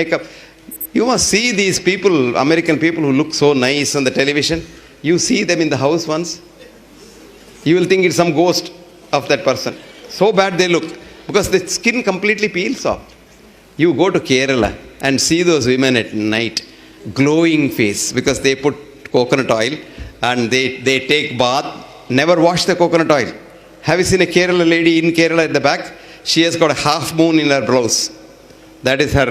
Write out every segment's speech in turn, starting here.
makeup. You must see these people, American people who look so nice on the television. You see them in the house once, you will think it's some ghost of that person. So bad they look because the skin completely peels off. You go to Kerala and see those women at night, glowing face because they put coconut oil and they take bath, never wash the coconut oil. Have you seen a Kerala lady in Kerala at the back? She has got a half moon in her blouse. That is her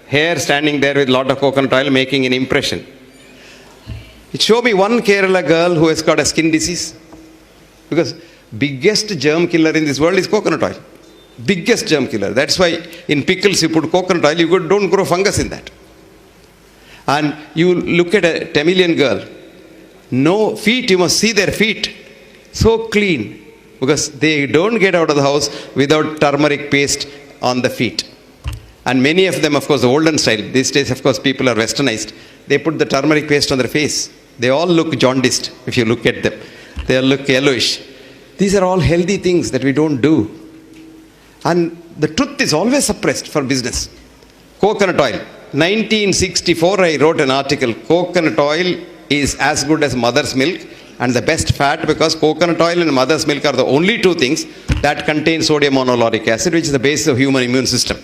hair standing there with a lot of coconut oil making an impression. Show me one Kerala girl who has got a skin disease. Because biggest germ killer in this world is coconut oil. Biggest germ killer. That's why in pickles you put coconut oil, you don't grow fungus in that. And you look at a Tamilian girl, no feet, you must see their feet. So clean. Because they don't get out of the house without turmeric paste on the feet. And many of them, of course, the olden style. These days, of course, people are westernized. They put the turmeric paste on their face. They all look jaundiced if you look at them. They all look yellowish. These are all healthy things that we don't do. And the truth is always suppressed for business. Coconut oil. 1964, I wrote an article. Coconut oil is as good as mother's milk and the best fat because coconut oil and mother's milk are the only two things that contain sodium monolauric acid, which is the basis of human immune system.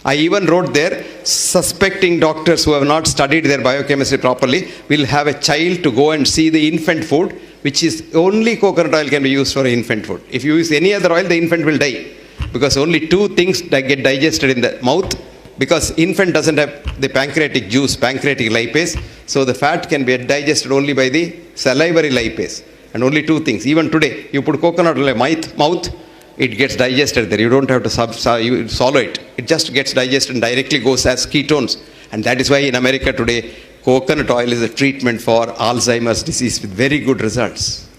I even wrote there, suspecting doctors who have not studied their biochemistry properly will have a child to go and see the infant food, which is only coconut oil can be used for infant food. If you use any other oil, the infant will die. Because only two things that get digested in the mouth, because infant doesn't have the pancreatic juice, pancreatic lipase, so the fat can be digested only by the salivary lipase. And only two things. Even today, you put coconut oil in mouth, it gets digested there. You don't have to swallow it. It just gets digested and directly goes as ketones. And that is why in America today, coconut oil is a treatment for Alzheimer's disease with very good results.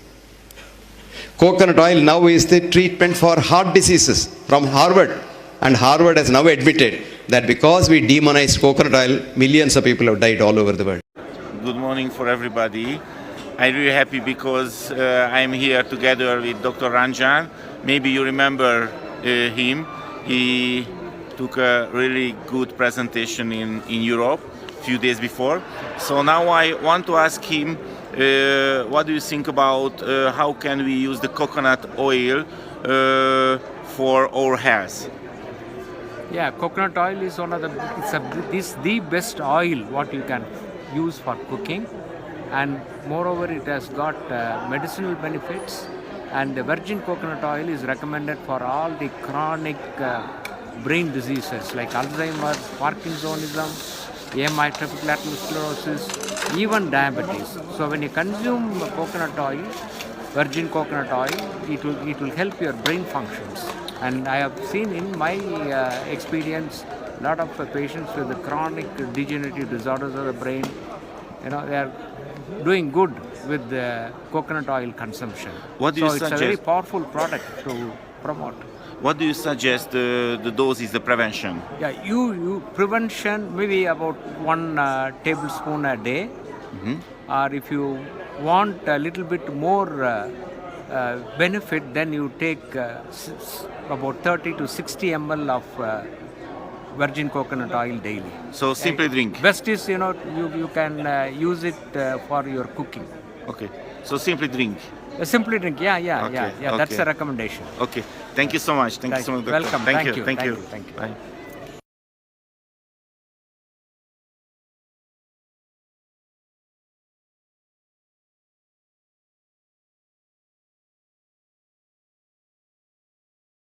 Coconut oil now is the treatment for heart diseases from Harvard. And Harvard has now admitted that because we demonized coconut oil, millions of people have died all over the world. Good morning for everybody. I'm really happy because I'm here together with Dr. Ranjan. Maybe you remember him. He took a really good presentation in Europe a few days before. So now I want to ask him, what do you think about how can we use the coconut oil for our health? Yeah, coconut oil is one of the best oil what you can use for cooking, and moreover it has got medicinal benefits. And the virgin coconut oil is recommended for all the chronic brain diseases like Alzheimer's, Parkinsonism, amyotrophic lateral sclerosis, even diabetes. So when you consume coconut oil, virgin coconut oil, it will help your brain functions. And I have seen in my experience a lot of patients with the chronic degenerative disorders of the brain, they are doing good with the coconut oil consumption. What do you suggest? It's a very powerful product to promote. What do you suggest the dose is the prevention? Yeah, you prevention maybe about 1 tablespoon a day, or if you want a little bit more benefit, then you take about 30 to 60 ml of virgin coconut oil daily. So simply drink. Best is you can use it for your cooking. Okay. So simply drink. Simply drink. Yeah. Okay. That's a recommendation. Okay. Thank you so much. Thank you so much. Doctor. Welcome. Thank you. Thank you. Bye.